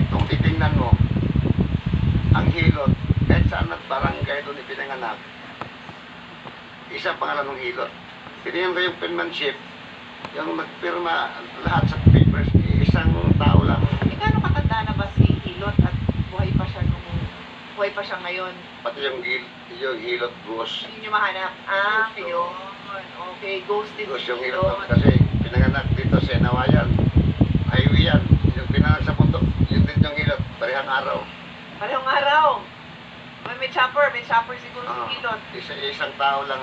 Kung titingnan mo, ang hilot, kahit saan at barangay doon ipinanganak, isang pangalan ng hilot. Tinignan ko yung penmanship, yung nagpirma lahat sa papers, isang tao lang. Gaano katanda na ba si Hilot at buhay pa siya ngayon? Pati yung hilot ghost. Hindi niyo mahanap. Yun. Okay, ghosted Ghost si yung hilot Hilot. kasi pinanganak dito sa Enawayan. Highway yan. Yung pinanganak sa bundok, yun din yung hilot. Parehang araw. Parehong araw. May chopper siguro si Hilot. Isang tao lang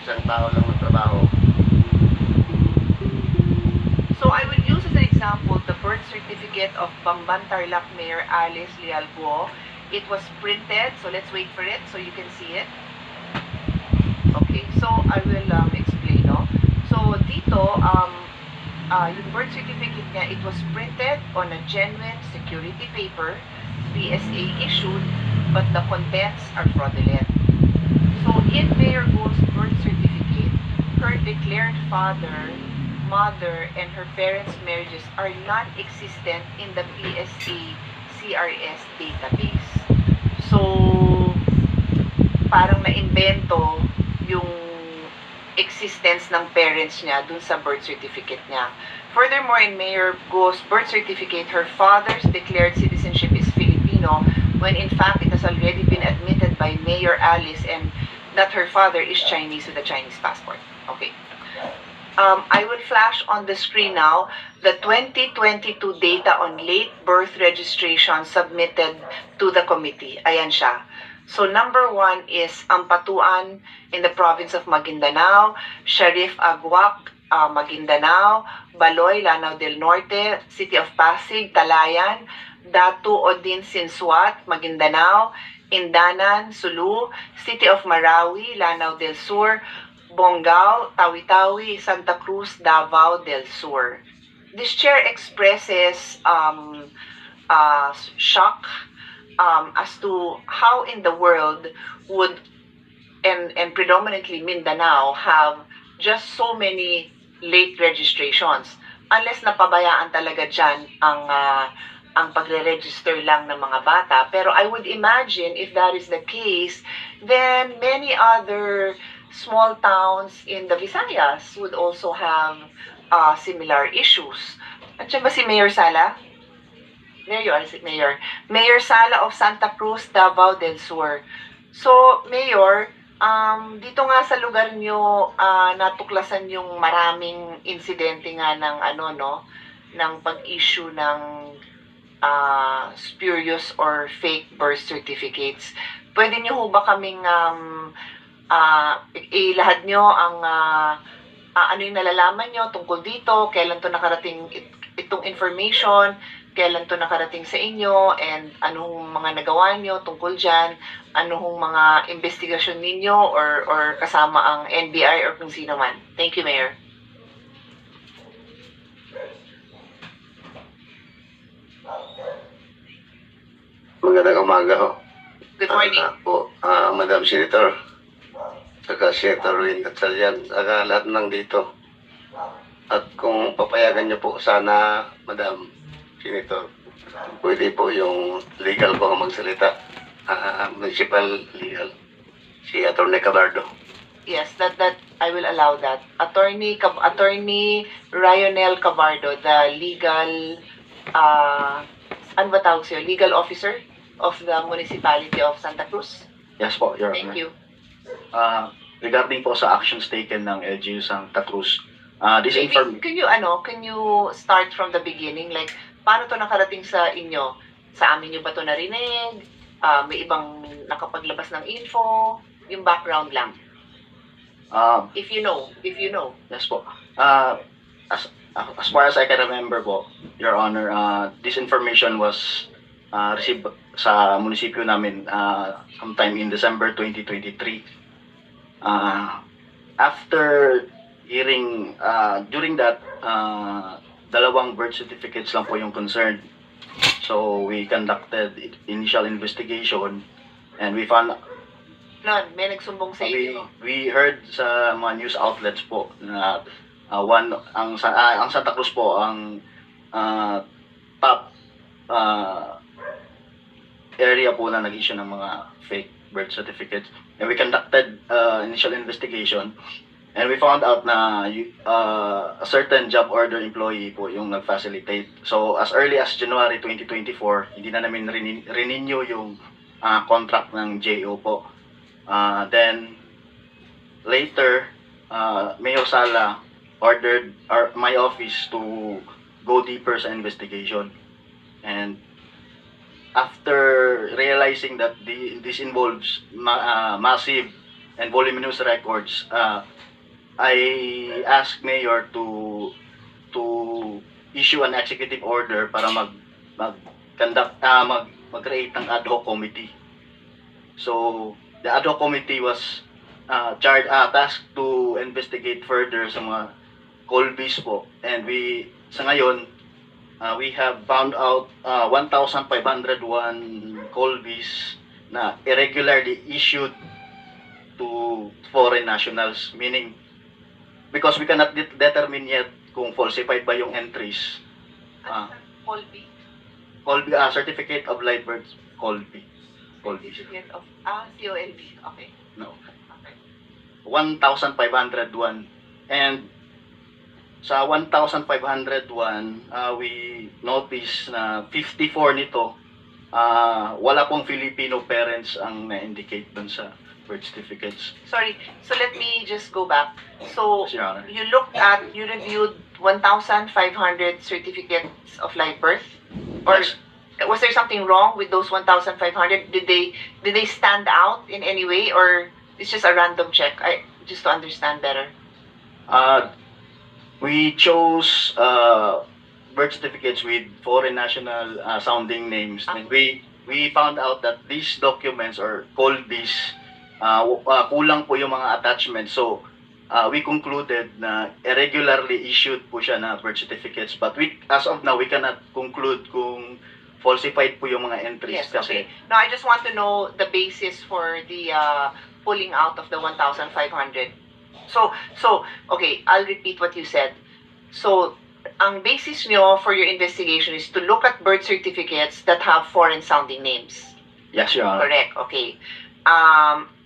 isang tao lang nagtrabaho. So I will use as an example the birth certificate of Bamban Tarlac Mayor Alice Lialbo. It was printed, so let's wait for it so you can see it. Okay, so I will explain, no? So dito, yung birth certificate niya, it was printed on a genuine security paper, PSA issued, but the contents are fraudulent. So in Mayor Go's birth certificate, her declared father, mother, and her parents' marriages are non-existent in the PSA CRS database. So, parang na-invento yung existence ng parents niya dun sa birth certificate niya. Furthermore, in Mayor Go's birth certificate, her father's declared citizenship is Filipino, when in fact it has already been admitted by Mayor Alice and that her father is Chinese with a Chinese passport. Okay. I will flash on the screen now the 2022 data on late birth registration submitted to the committee. Ayan siya. So number 1 is Ampatuan in the province of Maguindanao, Sharif Aguac, Maguindanao, Baloy, Lanao del Norte, City of Pasig, Talayan, Datu Odin Sinsuat, Maguindanao, Indanan, Sulu, City of Marawi, Lanao del Sur, Bongao, Tawi-Tawi, Santa Cruz, Davao del Sur. This chair expresses shock as to how in the world would and predominantly Mindanao have just so many late registrations unless napabayaan talaga dyan ang pagre-register lang ng mga bata. Pero I would imagine if that is the case, then many other small towns in the Visayas would also have similar issues. At siya ba si Mayor Sala? There you are, Mayor. Mayor Sala of Santa Cruz, Davao del Sur. So, Mayor, dito nga sa lugar nyo, natuklasan yung maraming insidente nga ng ng pag-issue ng spurious or fake birth certificates. Pwede nyo ho ba kaming ilahad nyo ang ano yung nalalaman nyo tungkol dito, kailan to nakarating itong information, kailan to nakarating sa inyo, and anong mga nagawa nyo tungkol dyan, anong mga investigasyon ninyo or kasama ang NBI or kung sino man. Thank you, Mayor. Magandang umaga ho. Good morning. Madam Senator, saka Senator Rin Gatchalian, saka lahat ng dito. At kung papayagan niyo po sana, Madam Senator, pwede po yung legal po ang magsalita, municipal legal, si Atty. Cabardo. Yes, that I will allow that. Attorney Rionel Cabardo, the legal ano ba tawag sa'yo? Legal officer of the municipality of Santa Cruz. Yes po, Your Thank Honor. you. Regarding po sa actions taken ng LGU Santa Cruz, Can you start from the beginning? Like, paano to nakarating sa inyo? Sa amin nyo ba to narinig? May ibang nakapaglabas ng info? Yung background lang. If you know. Yes po. As far as I can remember po, Your Honor, this information was received sa munisipyo namin sometime in December 2023. After hearing, during that, dalawang birth certificates lang po yung concerned. So, we conducted initial investigation and we found May nagsumbong sa inyo. we heard sa mga news outlets po na ang Santa Cruz po ang top area po na nag-issue ng mga fake birth certificates. And we conducted initial investigation, and we found out na a certain job order employee po yung nag-facilitate. So as early as January 2024, hindi na namin renew yung contract ng JO po. Then later, Mayor Sala ordered my office to go deeper sa investigation. And after realizing that this involves massive and voluminous records, I asked Mayor to issue an executive order para mag-create ng ad hoc committee. So the ad hoc committee was tasked to investigate further sa mga Colbys po, and sa ngayon we have found out 1,501 Colbys na irregularly issued to foreign nationals, meaning because we cannot determine yet kung falsified ba yung entries. Colby. Colby, certificate of live birth, Colby. Certificate of COLB. Okay. No. Okay. 1,501. And sa 1,501, we notice na 54 nito, wala pong Filipino parents ang na-indicate dun sa birth certificates. Sorry. So let me just go back. So Yes, Your Honor. you reviewed 1,500 certificates of live birth, or Yes. was there something wrong with those 1,500? Did they stand out in any way, or it's just a random check? Just to understand better. We chose birth certificates with foreign national sounding names. And we found out that these documents or Colbys, kulang po yung mga attachments. So we concluded na irregularly issued po siya na birth certificates. But as of now, we cannot conclude kung falsified po yung mga entries. Yes, okay. Now, I just want to know the basis for the pulling out of the 1,500. So, okay, I'll repeat what you said. So, ang basis nyo for your investigation is to look at birth certificates that have foreign-sounding names. Yes, Your Honor. Correct, okay.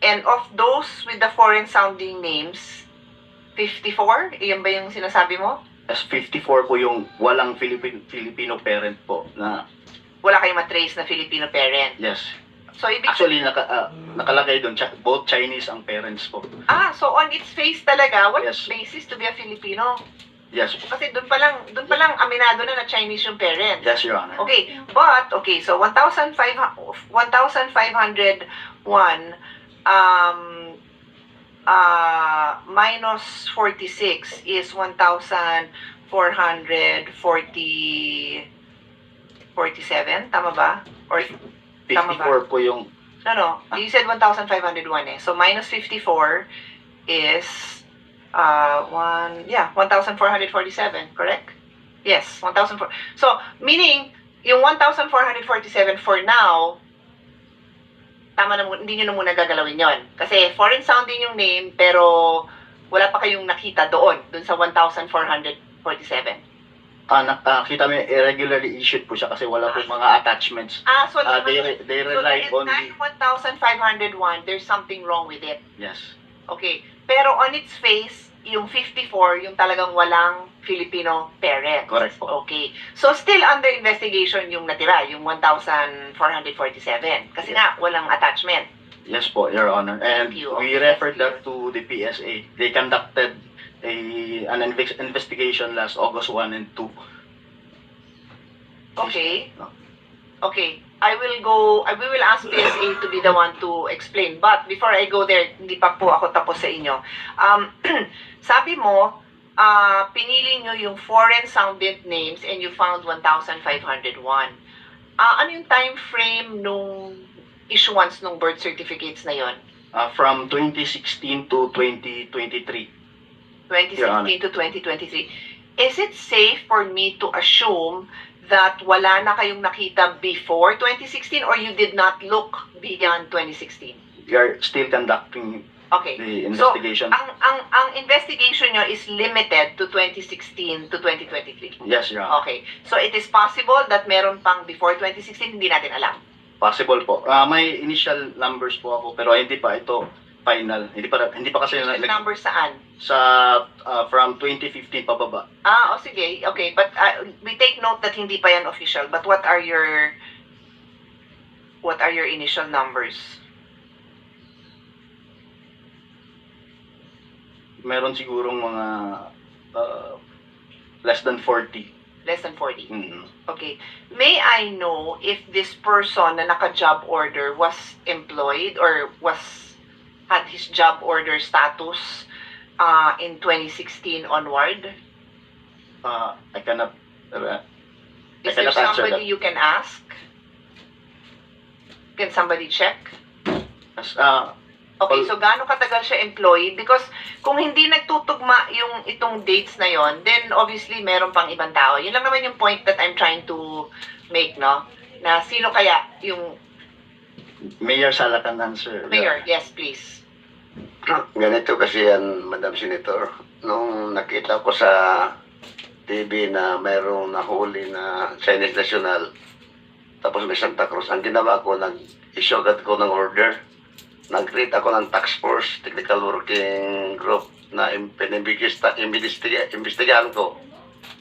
And of those with the foreign-sounding names, 54? Iyan ba yung sinasabi mo? As 54 po yung walang Filipino parent po na Wala kayong matrace na Filipino parent. yes. So, ibig Actually nakalagay doon both Chinese ang parents po. so on its face talaga, what Yes. basis to be a Filipino? Yes. Kasi doon pa lang aminado na Chinese yung parent. Yes, Your Honor. Okay, so 1,501 minus 46 is 1,447, tama ba? Or 54 po yung no, you said 1,501 eh. So minus 54 is 1,447, correct? Yes, 1,400. So meaning yung 1,447 for now, tama na, hindi nyo na muna gagalawin yon. Kasi foreign sounding yung name, pero wala pa kayong nakita doon sa 1,447. Kita mo irregularly issued po siya kasi wala po mga attachments. So They rely so on the 1,501, there's something wrong with it. yes. Okay. Pero on its face, yung 54, yung talagang walang Filipino parent. Correct po. Okay. So, still under investigation yung natira, yung 1,447. Kasi nga, walang attachment. Yes po, Your Honor. And Thank you. we referred that to the PSA. They conducted an investigation last August 1 and 2. Okay. Okay. We will ask PSA to be the one to explain. But before I go there, hindi pa po ako tapos sa inyo. Sabi mo, pinili nyo yung foreign sounded names and you found 1,501. Ano yung time frame nung issuance ng birth certificates na yon? From 2016 to 2023. 2016 to 2023. Is it safe for me to assume that wala na kayong nakita before 2016 or you did not look beyond 2016? We are still conducting Okay. the So, investigation. ang investigation nyo is limited to 2016 to 2023. Yes, Your Honor. Okay. So, it is possible that meron pang before 2016, hindi natin alam. Possible po. May initial numbers po ako pero hindi pa ito final. Hindi pa kasi Yung number saan? sa from 2015 pababa. Sige. Okay. But we take note that hindi pa yan official. But what are your initial numbers? Meron sigurong mga less than 40. Less than 40. Mhm. Okay. May I know if this person na naka-job order was employed or had his job order status in 2016 onward? I cannot Is I there cannot answer somebody you can ask? Can somebody check? Okay, so gaano katagal siya employed? Because kung hindi nagtutugma yung itong dates na yon, then obviously meron pang ibang tao. Yun lang naman yung point that I'm trying to make, no? Na sino kaya yung Mayor Sala can answer. mayor? Yes, please. Ganito kasi yan, Madam Senator. Nung nakita ko sa TV na mayroong nahuli na Chinese national, tapos may Santa Cruz, ang ginawa ko, nag-issue agad ko ng order. Nag-create ako ng task force, technical working group na investigahan ko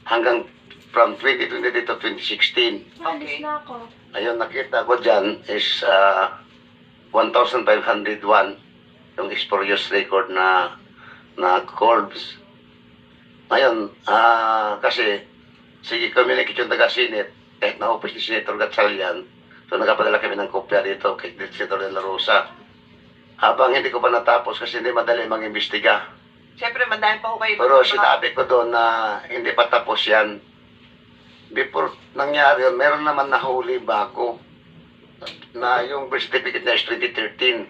hanggang from 2020 to 2016. Okay. Ayun, nakita ko dyan is 1,501 yung spurious record na corpse. Ngayon, kasi sige communication taga-Senate, kahit na office ni Senator Gatchalian, so nagpapadala kami ng kopya dito kay Senator De La Rosa. Habang hindi ko pa natapos kasi hindi madali mag-imbestiga. Siyempre, madami pa ko kayo. Pero sinabi ko doon na hindi pa tapos yan. Before nangyari yun, meron naman nahuli bago na yung birth certificate na is 2013.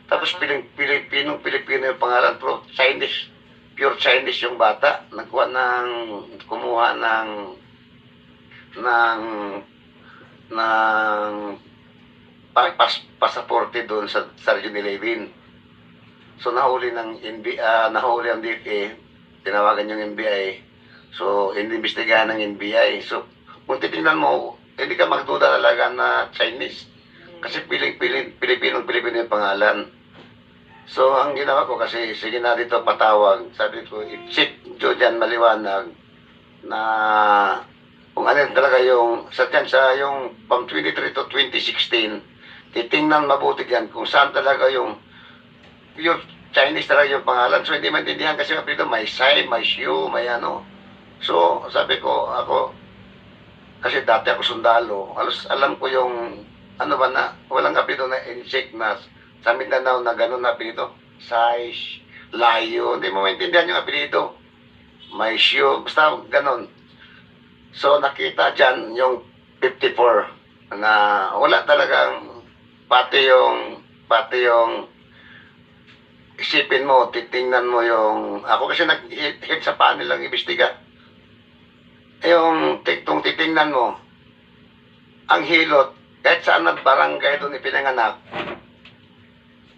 Tapos Pilipino yung pangalan, pero Chinese, pure Chinese yung bata. Kumuha ng pasaporte doon sa Sergeant 11. So nahuli ang DFA, tinawagan yung NBI. So inimbestigahan ng NBI. So kung titingnan mo, hindi ka magduda talaga na Chinese. Kasi Pilipino yung pangalan. So ang ginawa ko kasi, sige na dito patawag. Sabi ko, i-check dyan maliwanag na kung ano talaga yung yung from 23 to 2016, titingnan mabuti yan kung saan talaga yung pure Chinese talaga yung pangalan. So hindi maintindihan kasi dito may Sai, may Xiu, may ano. So sabi ko, ako, kasi dati ako sundalo, halos alam ko yung ano ba na, walang apelido na insect na sa Mindanao na gano'n na apelido. Sai, Layo, hindi mo maintindihan yung apelido. May Xiu, basta gano'n. So nakita dyan yung 54 na wala talagang pati yung isipin mo, titingnan mo yung ako kasi nag-hit sa panel lang imbestiga. Yung titingnan mo ang hilot kahit saan na barangay doon ipinanganak,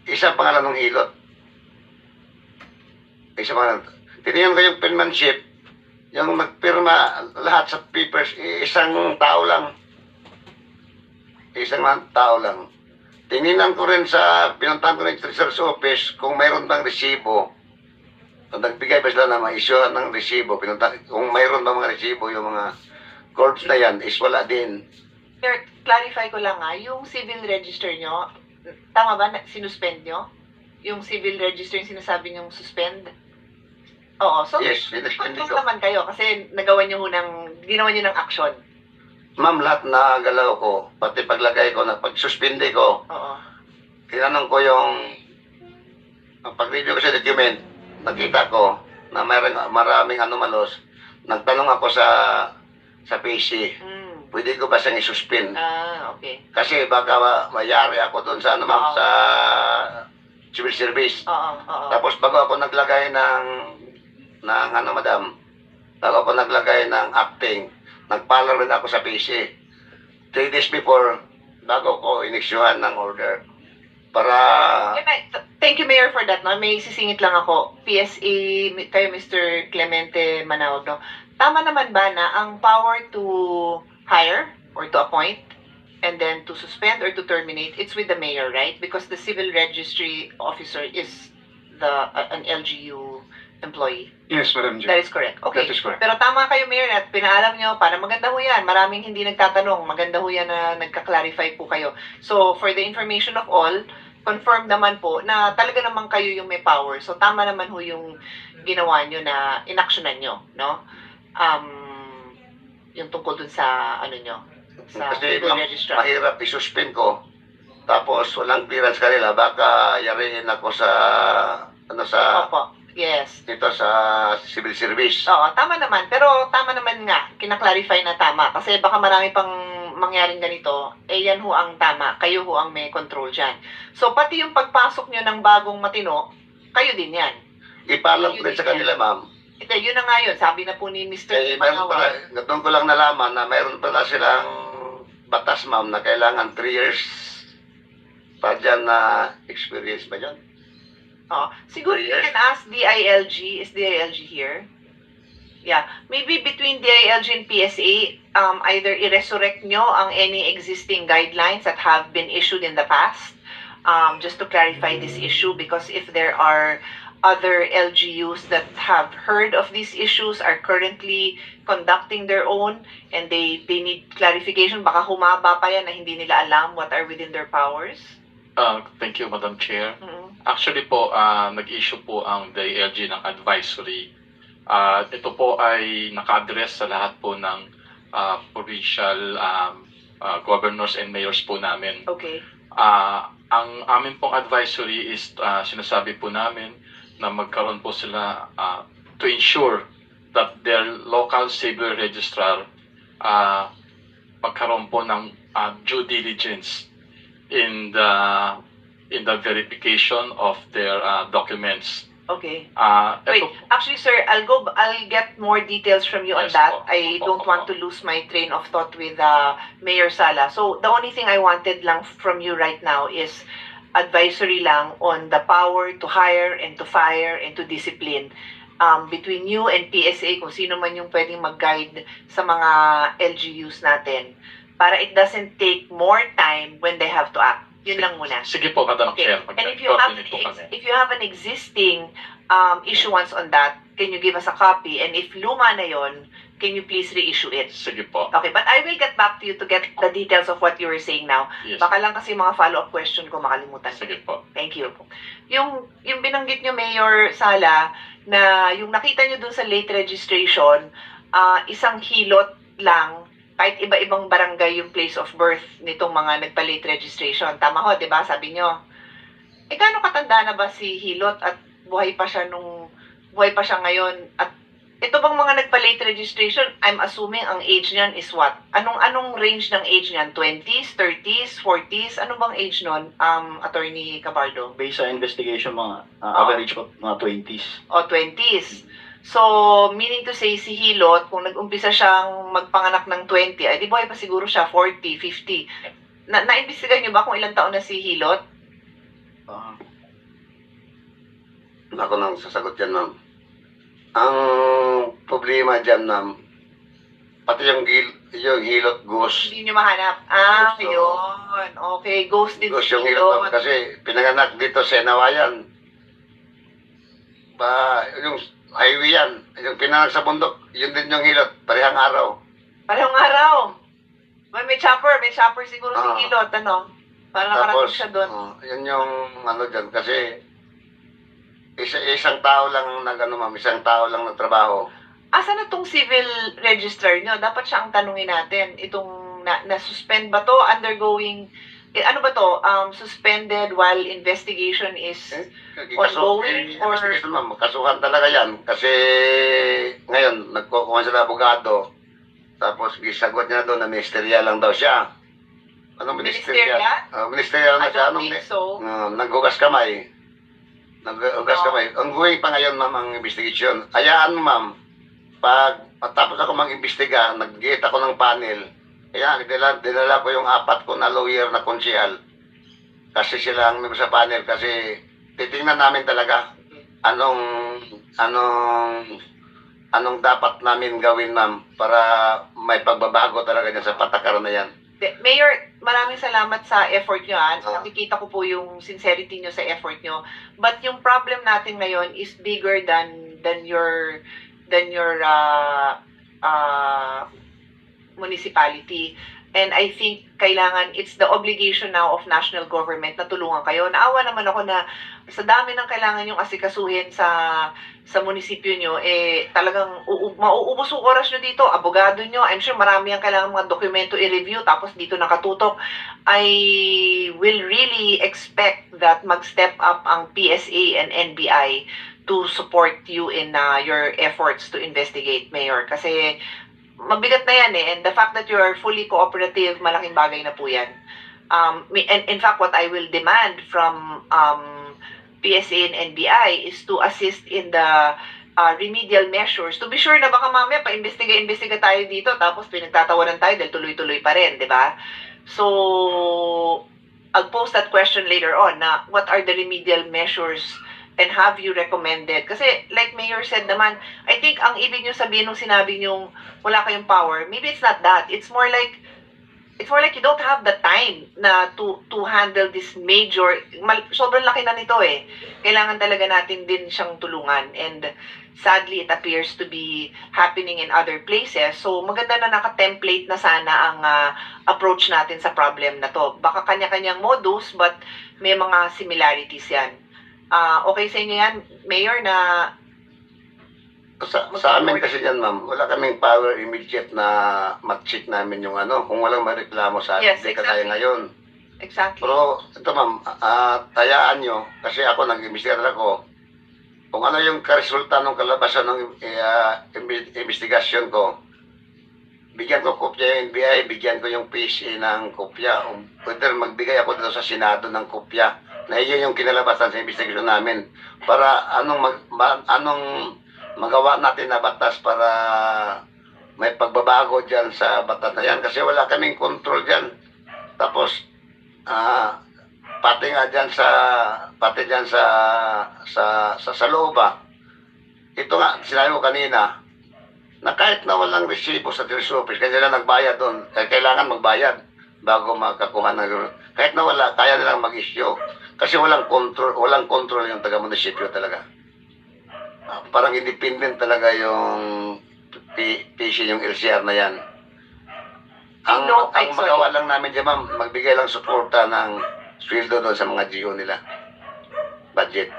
isang pangalan ng hilot. Isang pangalan. Titingnan ko yung penmanship, yung nagpirma lahat sa papers, isang tao lang. Tingnan ko rin pinuntahan ko rin sa research office kung mayroon bang resibo. Kung nagbigay ba sila na ma-issue ng resibo, kung mayroon bang mga resibo, yung mga corpse na yan, is wala din. Sir, clarify ko lang yung civil register nyo, tama ba, sinuspend nyo? Yung civil register yung sinasabi nyong suspend? Oo, so, Yes, sinuspend control ko. naman kayo kasi ginawa nyo ng action. Ma'am, lahat na galaw ko, pati paglagay ko, pag-suspindi ko, Oo. tinanong ko pag-review ko sa document, nakita ko na maraming anomalos. Nagtanong ako sa PC, pwede ko ba siyang isuspend? Okay. Kasi baka mayari ako doon sa Oo. sa civil service. Oo. Tapos bago ako naglagay ng acting, nagpala rin ako sa PC. 3 days before, bago ko inisyuhan ng order para Thank you, Mayor, for that. No? May sisingit lang ako. PSA, kayo, Mr. Clemente Manawag, no? Tama naman ba na ang power to hire or to appoint and then to suspend or to terminate, it's with the mayor, right? Because the civil registry officer is an LGU employee. Yes, Madam Chair. That is correct. Okay. That is correct. Pero tama kayo, Mayor, at pinaalam nyo, para maganda ho yan. Maraming hindi nagtatanong. Maganda ho yan na nagka-clarify po kayo. So, for the information of all, confirm naman po na talaga naman kayo yung may power. So, tama naman ho yung ginawa nyo na inaksyonan nyo, no? Yung tungkol dun sa, ano nyo, sa kasi civil registrar. mahirap isuspend ko. Tapos walang clearance kanila, baka yarihin ako sa Opo. Yes. dito sa civil service. Oo, tama naman. Pero tama naman nga, kinaklarify na tama. Kasi baka marami pang mangyaring ganito, eh yan ho ang tama. Kayo ho ang may control dyan. So, pati yung pagpasok nyo ng bagong matino, kayo din yan. Ipaalam ko rin sa kanila, ma'am. Ito, yun na nga yun. Sabi na po ni Mr. Meron pala, doon ko lang nalaman na meron pala silang batas, ma'am, na kailangan 3 years pa dyan na experience ba yun? Oh, siguro you Yes. can ask DILG. Is DILG here? Yeah. Maybe between DILG and PSA, either i-resurrect nyo ang any existing guidelines that have been issued in the past, just to clarify this issue, because if there are other LGUs that have heard of these issues, are currently conducting their own, and they need clarification, baka humaba pa yan na hindi nila alam what are within their powers. Thank you, Madam Chair. Mm-hmm. Actually po, nag-issue po ang DILG ng advisory. Ito po ay naka-address sa lahat po ng provincial governors and mayors po namin. Okay. Ang amin pong advisory is sinasabi po namin na magkaroon po sila to ensure that their local civil registrar magkaroon po ng due diligence in the verification of their documents. Okay. Ito Wait, actually, sir, I'll get more details from you on Yes, that. po. I Opo, don't want opo. to lose my train of thought with Mayor Sala. So, the only thing I wanted lang from you right now is advisory lang on the power to hire and to fire and to discipline between you and PSA, kung sino man yung pwedeng mag-guide sa mga LGUs natin, para it doesn't take more time when they have to act. Yun lang muna. Sige po, Madam Okay. Chair. And if you have Mag-coordinate po kami. if you have an existing issuance on that, can you give us a copy? And if luma na yon, can you please reissue it? Sige po. Okay, but I will get back to you to get the details of what you were saying now. Yes. Baka lang kasi mga follow-up question ko makalimutan ko. Sige po. Thank you. Yung binanggit nyo, Mayor Sala, na yung nakita nyo dun sa late registration, isang hilot lang, kahit iba-ibang barangay yung place of birth nitong mga nagpa-late registration. Tama ho, di ba? Sabi nyo. Eh, gaano katanda na ba si Hilot at buhay pa siya ngayon? At ito bang mga nagpa-late registration, I'm assuming ang age niyan is what? Anong range ng age niyan? 20s, 30s, 40s? Ano bang age nun, Attorney Cabardo? Based sa investigation, mga average po, mga 20s. O 20s. So, meaning to say, si Hilot, kung nag-umpisa siyang magpanganak ng 20, ay di buhay pa siguro siya 40, 50. Na-imbestigahan niyo ba kung ilang taon na si Hilot? Ako nang sasagot yan, ma'am. Ang problema dyan, ma'am, pati yung hilot ghost. Hindi niyo mahanap. So, Yun. Okay, ghost din Ghost si yung hilot, ma'am, Hilot. kasi pinanganak dito sa Nawayan. Yung highway yan, yung pinanganak sa bundok, yun din yung hilot, parehang araw. Parehong araw. May chopper siguro si Ah. Hilot, ano? Para nakarating Tapos, siya doon. yun yung ano dyan, kasi isang tao lang ma'am, isang tao lang nagtrabaho. Asa na tong civil registrar nyo? Dapat siya ang tanungin natin. Itong na-suspend ba to? Undergoing, ano ba to? Suspended while investigation is ongoing or... Investigation, ma'am, kasuhan talaga yan. Kasi ngayon, nagkukuha sila abogado. Tapos gisagot niya doon na ministerial lang daw siya. Anong ministerial? Ministerial? Ministerial na I siya. don't think so. Naghugas kamay. Naghugas No. kamay. Ongoing pa ngayon, ma'am, ang investigation. Hayaan mo, ma'am. Pag matapos ako mag-imbestiga, nag-get ako ng panel. Kaya dinala ko yung 4 ko na lawyer na konsyal. kasi sila ang member sa panel kasi titingnan namin talaga anong anong anong dapat namin gawin, ma'am, para may pagbabago talaga dyan sa patakaran na yan. Mayor, maraming salamat sa effort nyo. Ah. Nakikita ko po yung sincerity nyo sa effort nyo. But yung problem natin ngayon is bigger than your municipality. And I think kailangan, it's the obligation now of national government na tulungan kayo. Naawa naman ako na sa dami ng kailangan yung asikasuhin sa munisipyo nyo, talagang mauubos yung oras nyo dito, abogado nyo, I'm sure marami ang kailangan mga dokumento i-review, tapos dito nakatutok. I will really expect that mag-step up ang PSA and NBI to support you in your efforts to investigate, Mayor. Kasi mabigat na yan and the fact that you are fully cooperative, malaking bagay na po yan. And in fact, what I will demand from PSA and NBI is to assist in the remedial measures to be sure na baka mamaya pa-investiga tayo dito tapos pinagtatawanan tayo dahil tuloy-tuloy pa rin, di ba? So, I'll post that question later on na what are the remedial measures and have you recommended? Kasi like Mayor said naman, I think ang ibig nyo sabihin nung sinabi nyo wala kayong power, maybe it's not that. It's more like you don't have the time na to handle this major, sobrang laki na nito eh. Kailangan talaga natin din siyang tulungan and sadly it appears to be happening in other places. So maganda na naka-template na sana ang approach natin sa problem na to. Baka kanya-kanyang modus but may mga similarities yan. Okay sa inyo yan, Mayor, na sa amin kasi yan, ma'am, wala kaming power immediate na mag-check namin yung kung walang mareklamo sa atin, Yes, hindi kagaya exactly. ngayon. exactly. Pero ito, ma'am, tayaan nyo, kasi ako nag-imbestigar ako, kung ano yung karesulta ng kalabasan ng investigasyon ko, bigyan ko kopya yung NBI, bigyan ko yung PSA ng kopya, o pwede magbigay ako dito sa Senado ng kopya, na iyon yung kinalabasan sa investigasyon namin, para anong magawa natin na batas para may pagbabago dyan sa batas na yan, kasi wala kaming control dyan. Tapos, pati dyan sa looba, ito nga, sinabi ko kanina, na kahit na walang resibo sa Treasury Office, kasi sila nagbayad doon, kailangan magbayad bago makakuha ng kahit na wala, kaya nilang mag-issue. Kasi walang control yung taga-munisipyo talaga. Parang independent talaga yung PC, yung LCR na yan. Ang magawa lang namin dyan, ma'am, magbigay lang suporta ng sweldo doon sa mga GO nila. Budget.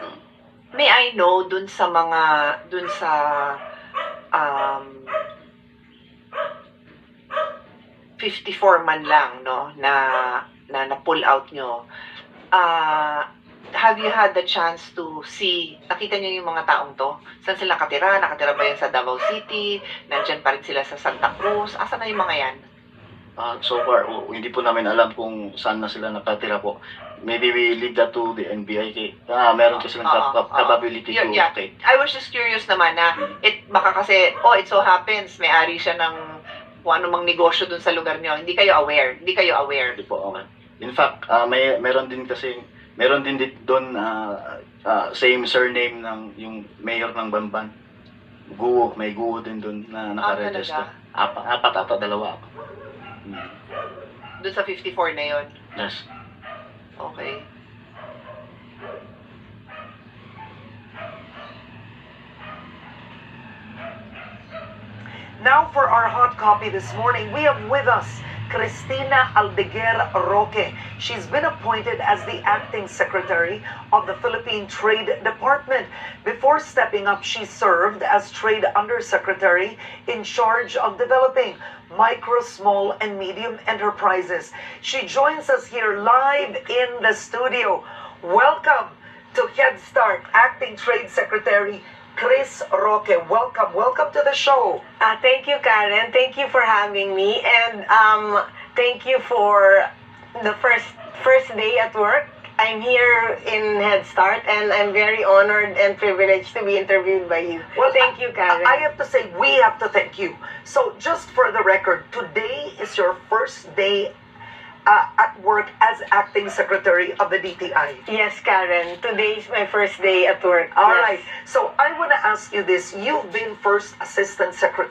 May I know dun sa 54 man lang no na pull out nyo. Have you had the chance to see, nakita niyo yung mga taong to? Saan sila nakatira? Nakatira ba yan sa Davao City? Nandyan pa rin sila sa Santa Cruz? Asan na yung mga yan? So far, hindi po namin alam kung saan na sila nakatira po. Maybe we leave that to the NBI. Meron kasi silang capability to Yeah. take. I was just curious naman na baka kasi, it so happens, may-ari siya ng kung anumang negosyo dun sa lugar niyo. Hindi kayo aware. Hindi po, okay. In fact, meron din doon same surname ng yung mayor ng Bamban. Guo, may Guo din doon na naka-register. Dalawa. Dun sa 54 na yon. Yes. Okay. Now for our hot copy this morning, we have with us Cristina Aldeguer Roque. She's been appointed as the acting secretary of the Philippine Trade Department. Before stepping up, she served as trade undersecretary in charge of developing micro, small, and medium enterprises. She joins us here live in the studio. Welcome to Head Start, Acting Trade Secretary Chris Roque. Welcome to the show. Thank you, Karen. Thank you for having me, and thank you for the first day at work. I'm here in Head Start, and I'm very honored and privileged to be interviewed by you. Well, thank you, Karen. I have to say, we have to thank you. So, just for the record, today is your first day at work as acting secretary of the DTI? Yes, Karen. Today is my first day at work. All Yes. right. So I want to ask you this. You've been first assistant secretary